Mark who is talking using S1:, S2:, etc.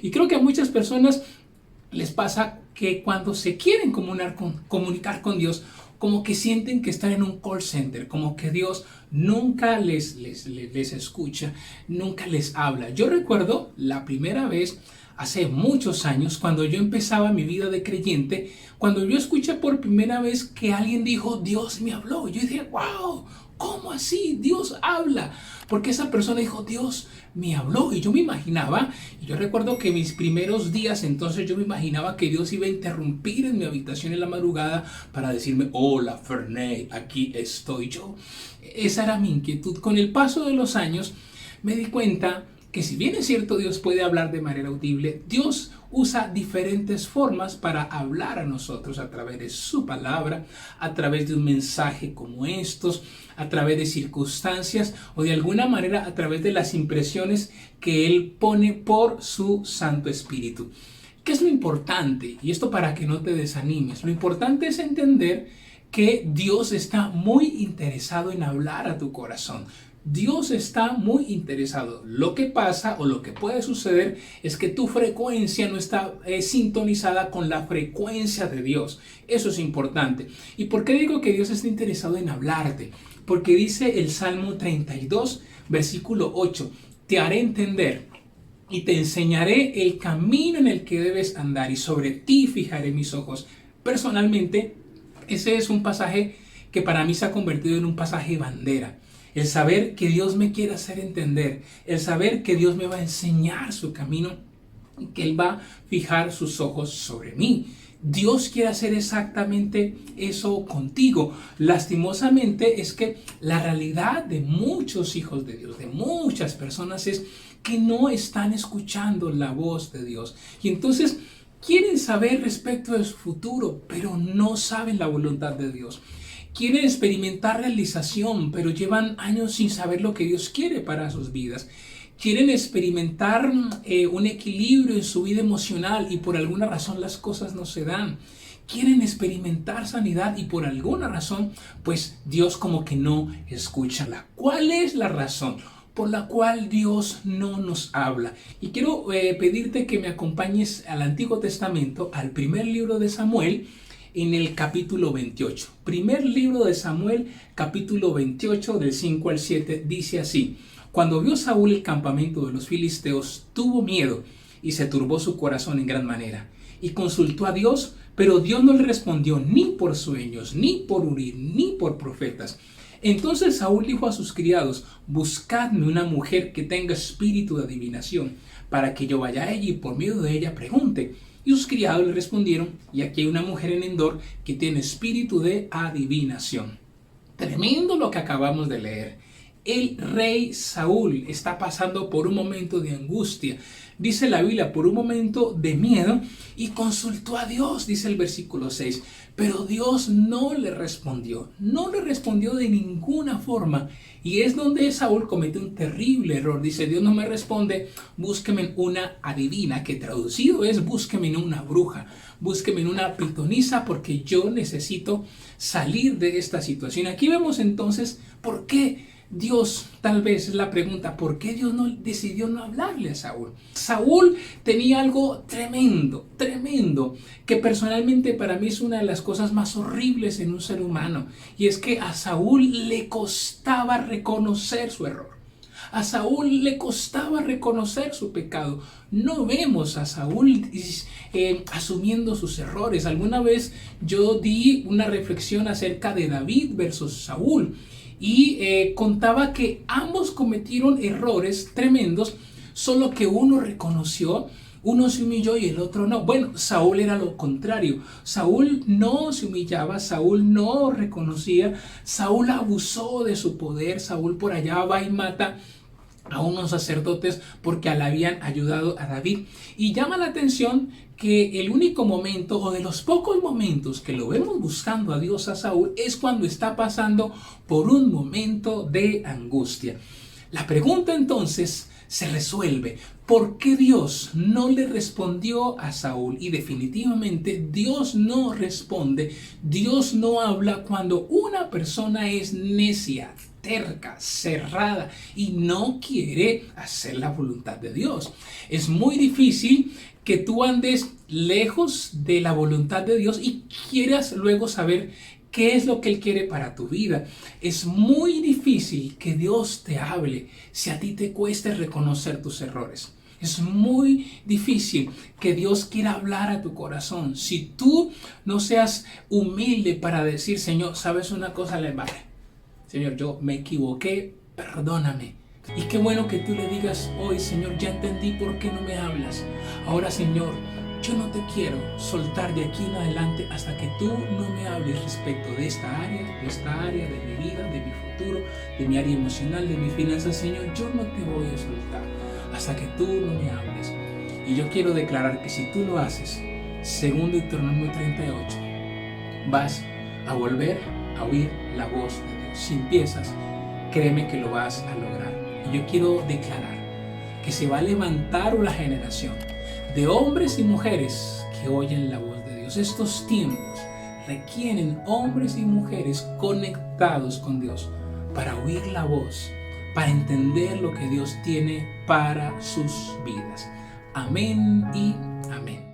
S1: Y creo que a muchas personas les pasa que cuando se quieren comunicar con Dios, como que sienten que están en un call center, como que Dios nunca les escucha, nunca les habla. Yo recuerdo la primera vez, hace muchos años, cuando yo empezaba mi vida de creyente, cuando yo escuché por primera vez que alguien dijo, Dios me habló. Yo dije, wow, ¿cómo así? Dios habla. Porque esa persona dijo, Dios me habló. Y yo me imaginaba, y yo recuerdo que mis primeros días, entonces yo me imaginaba que Dios iba a interrumpir en mi habitación en la madrugada para decirme, hola Ferney, aquí estoy yo. Esa era mi inquietud. Con el paso de los años me di cuenta que si bien es cierto Dios puede hablar de manera audible, Dios usa diferentes formas para hablar a nosotros a través de su palabra, a través de un mensaje como estos, a través de circunstancias o de alguna manera a través de las impresiones que Él pone por su Santo Espíritu. ¿Qué es lo importante? Y esto para que no te desanimes. Lo importante es entender que Dios está muy interesado en hablar a tu corazón. Dios está muy interesado. Lo que pasa o lo que puede suceder es que tu frecuencia no está sintonizada con la frecuencia de Dios. Eso es importante. ¿Y por qué digo que Dios está interesado en hablarte? Porque dice el Salmo 32, versículo 8, te haré entender y te enseñaré el camino en el que debes andar y sobre ti fijaré mis ojos. Personalmente, ese es un pasaje que para mí se ha convertido en un pasaje bandera. El saber que Dios me quiere hacer entender, el saber que Dios me va a enseñar su camino, que Él va a fijar sus ojos sobre mí. Dios quiere hacer exactamente eso contigo. Lastimosamente es que la realidad de muchos hijos de Dios, de muchas personas, es que no están escuchando la voz de Dios. Y entonces quieren saber respecto de su futuro, pero no saben la voluntad de Dios. Quieren experimentar realización, pero llevan años sin saber lo que Dios quiere para sus vidas. Quieren experimentar un equilibrio en su vida emocional y por alguna razón las cosas no se dan. Quieren experimentar sanidad y por alguna razón, pues Dios como que no escucha. ¿Cuál es la razón por la cual Dios no nos habla? Y quiero pedirte que me acompañes al Antiguo Testamento, al primer libro de Samuel, en el capítulo 28. Primer libro de Samuel, capítulo 28, del 5 al 7, dice así: Cuando vio Saúl el campamento de los filisteos, tuvo miedo y se turbó su corazón en gran manera. Y consultó a Dios, pero Dios no le respondió ni por sueños, ni por Urim, ni por profetas. Entonces Saúl dijo a sus criados: buscadme una mujer que tenga espíritu de adivinación, para que yo vaya a ella y por medio de ella pregunte. Y sus criados le respondieron: y aquí hay una mujer en Endor que tiene espíritu de adivinación. Tremendo lo que acabamos de leer. El rey Saúl está pasando por un momento de angustia, dice la Biblia, por un momento de miedo, y consultó a Dios, dice el versículo 6, pero Dios no le respondió de ninguna forma, y es donde Saúl comete un terrible error. Dice: Dios no me responde, búsqueme en una adivina, que traducido es: búsqueme en una bruja, búsqueme en una pitonisa, porque yo necesito salir de esta situación. Aquí vemos entonces por qué Dios, tal vez es la pregunta, ¿por qué Dios no decidió no hablarle a Saúl? Saúl tenía algo tremendo, que personalmente para mí es una de las cosas más horribles en un ser humano, y es que a Saúl le costaba reconocer su error. A Saúl le costaba reconocer su pecado. No vemos a Saúl asumiendo sus errores. Alguna vez yo di una reflexión acerca de David versus Saúl, y contaba que ambos cometieron errores tremendos, solo que uno reconoció, uno se humilló y el otro no. Bueno, Saúl era lo contrario. Saúl no se humillaba, Saúl no reconocía, Saúl abusó de su poder. Saúl por allá va y mata a unos sacerdotes porque le habían ayudado a David. Y llama la atención que el único momento, o de los pocos momentos que lo vemos buscando a Dios a Saúl, es cuando está pasando por un momento de angustia. La pregunta entonces se resuelve. ¿Por qué Dios no le respondió a Saúl? Y definitivamente Dios no responde, Dios no habla cuando una persona es necia, terca, cerrada y no quiere hacer la voluntad de Dios. Es muy difícil que tú andes lejos de la voluntad de Dios y quieras luego saber qué es lo que Él quiere para tu vida. Es muy difícil que Dios te hable si a ti te cuesta reconocer tus errores. Es muy difícil que Dios quiera hablar a tu corazón si tú no seas humilde para decir: Señor, ¿sabes una cosa? Señor, yo me equivoqué, perdóname. Y qué bueno que tú le digas hoy: Señor, ya entendí por qué no me hablas. Ahora, Señor, yo no te quiero soltar de aquí en adelante hasta que tú no me hables respecto de esta área de mi vida, de mi futuro, de mi área emocional, de mis finanzas. Señor, yo no te voy a soltar hasta que tú no me hables. Y yo quiero declarar que si tú lo haces, según Deuteronomio 38, vas a volver a oír la voz de Dios. Si empiezas, créeme que lo vas a lograr. Y yo quiero declarar que se va a levantar una generación de hombres y mujeres que oyen la voz de Dios. Estos tiempos requieren hombres y mujeres conectados con Dios para oír la voz, para entender lo que Dios tiene para sus vidas. Amén y amén.